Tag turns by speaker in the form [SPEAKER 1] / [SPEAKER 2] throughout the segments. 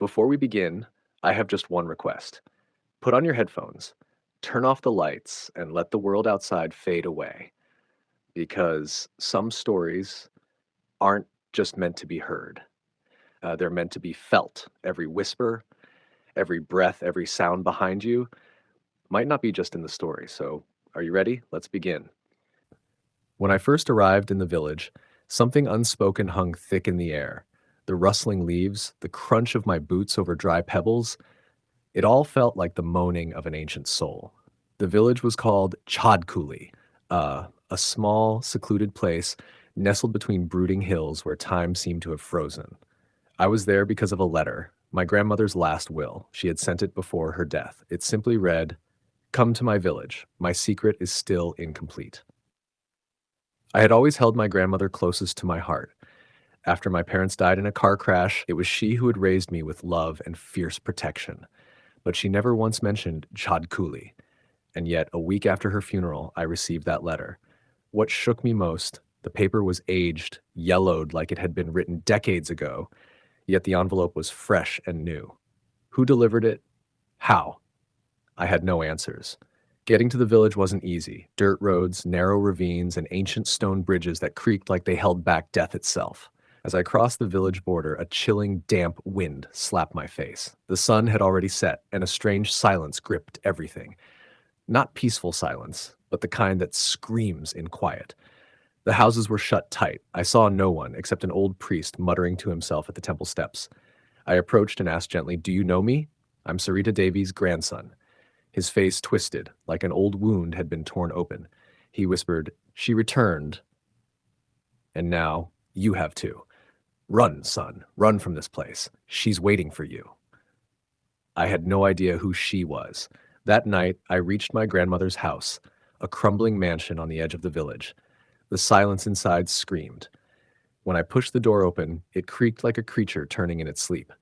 [SPEAKER 1] Before we begin, I have just one request. Put on your headphones, turn off the lights, and let the world outside fade away. Because some stories aren't just meant to be heard, they're meant to be felt. Every whisper, every breath, every sound behind you might not be just in the story. So, are you ready? Let's begin. When I first arrived in the village, something unspoken hung thick in the air. The rustling leaves, the crunch of my boots over dry pebbles, it all felt like the moaning of an ancient soul. The village was called Jhadkuli, a small, secluded place nestled between brooding hills where time seemed to have frozen. I was there because of a letter, my grandmother's last will. She had sent it before her death. It simply read, "Come to my village. My secret is still incomplete." I had always held my grandmother closest to my heart. After my parents died in a car crash, it was she who had raised me with love and fierce protection. But she never once mentioned Jhadkuli. And yet, a week after her funeral, I received that letter. What shook me most, the paper was aged, yellowed like it had been written decades ago, yet the envelope was fresh and new. Who delivered it? How? I had no answers. Getting to the village wasn't easy. Dirt roads, narrow ravines, and ancient stone bridges that creaked like they held back death itself. As I crossed the village border, a chilling, damp wind slapped my face. The sun had already set, and a strange silence gripped everything. Not peaceful silence, but the kind that screams in quiet. The houses were shut tight. I saw no one except an old priest muttering to himself at the temple steps. I approached and asked gently, "Do you know me? I'm Sarita Devi's grandson." His face twisted, like an old wound had been torn open. He whispered, "She returned, and now you have too. Run, son, run from this place. She's waiting for you." I had no idea who she was. That night, I reached my grandmother's house, a crumbling mansion on the edge of the village. The silence inside screamed. When I pushed the door open, it creaked like a creature turning in its sleep.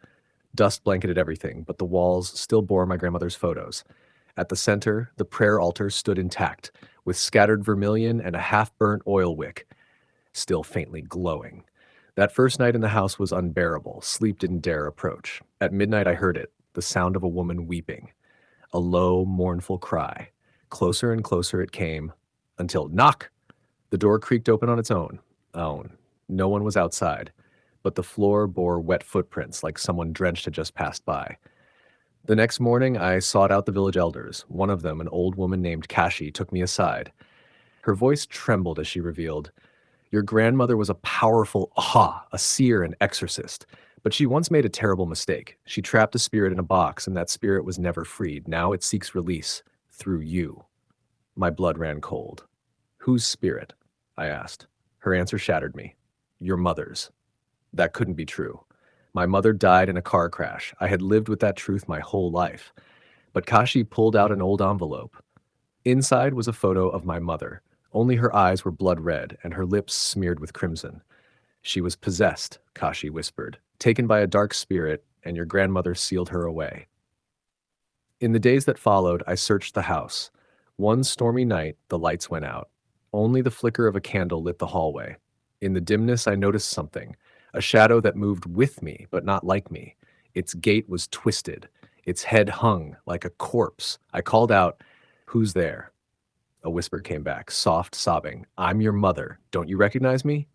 [SPEAKER 1] Dust blanketed everything, but the walls still bore my grandmother's photos. At the center, the prayer altar stood intact, with scattered vermilion and a half-burnt oil wick, still faintly glowing. That first night in the house was unbearable. Sleep didn't dare approach. At midnight, I heard it, the sound of a woman weeping. A low, mournful cry. Closer and closer it came, until knock! The door creaked open on its own. No one was outside, but the floor bore wet footprints like someone drenched had just passed by. The next morning, I sought out the village elders. One of them, an old woman named Kashi, took me aside. Her voice trembled as she revealed, "Your grandmother was a powerful a seer and exorcist. But she once made a terrible mistake. She trapped a spirit in a box, and that spirit was never freed. Now it seeks release through you." My blood ran cold. "Whose spirit?" I asked. Her answer shattered me. "Your mother's." That couldn't be true. My mother died in a car crash. I had lived with that truth my whole life. But Kashi pulled out an old envelope. Inside was a photo of my mother. Only her eyes were blood red and her lips smeared with crimson. "She was possessed," Kashi whispered, "taken by a dark spirit, and your grandmother sealed her away." In the days that followed, I searched the house. One stormy night, the lights went out. Only the flicker of a candle lit the hallway. In the dimness, I noticed something, a shadow that moved with me, but not like me. Its gait was twisted. Its head hung like a corpse. I called out, "Who's there?" A whisper came back, soft, sobbing. "I'm your mother. Don't you recognize me?"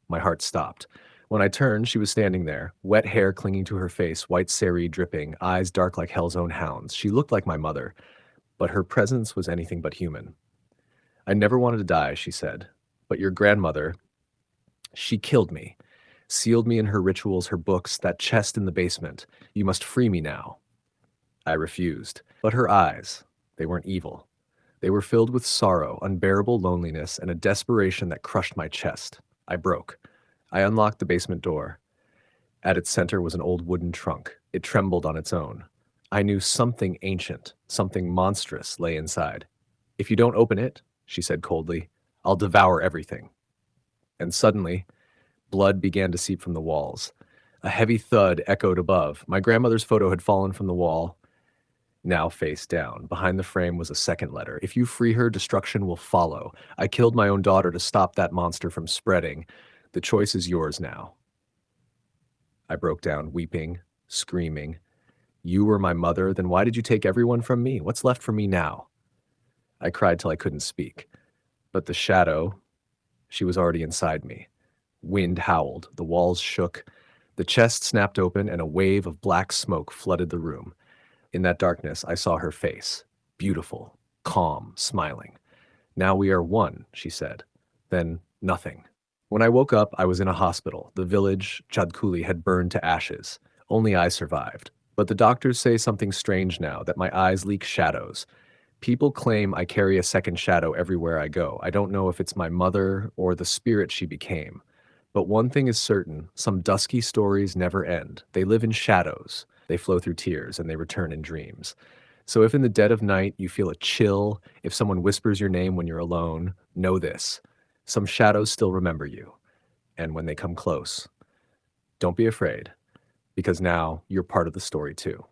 [SPEAKER 1] My heart stopped. When I turned, she was standing there, wet hair clinging to her face, white sari dripping, eyes dark like hell's own hounds. She looked like my mother, but her presence was anything but human. "I never wanted to die," she said. "But your grandmother, she killed me, sealed me in her rituals, her books, that chest in the basement. You must free me now." I refused. But her eyes, they weren't evil. They were filled with sorrow, unbearable loneliness, and a desperation that crushed my chest. I broke. I unlocked the basement door. At its center was an old wooden trunk. It trembled on its own. I knew something ancient, something monstrous lay inside. "If you don't open it," she said coldly, "I'll devour everything." And suddenly, blood began to seep from the walls. A heavy thud echoed above. My grandmother's photo had fallen from the wall, now face down. Behind the frame was a second letter. "If you free her, destruction will follow. I killed my own daughter to stop that monster from spreading. The choice is yours now." I broke down, weeping, screaming, "You were my mother, then why did you take everyone from me? What's left for me now?" I cried till I couldn't speak. But the shadow, she was already inside me. Wind howled, the walls shook, the chest snapped open, and a wave of black smoke flooded the room. In that darkness, I saw her face, beautiful, calm, smiling. "Now we are one," she said. Then nothing. When I woke up, I was in a hospital. The village, Jhadkuli, had burned to ashes. Only I survived. But the doctors say something strange now, that my eyes leak shadows. People claim I carry a second shadow everywhere I go. I don't know if it's my mother or the spirit she became. But one thing is certain, some dusky stories never end. They live in shadows. They flow through tears, and they return in dreams. So if in the dead of night you feel a chill, if someone whispers your name when you're alone, know this. Some shadows still remember you. And when they come close, don't be afraid, because now you're part of the story too.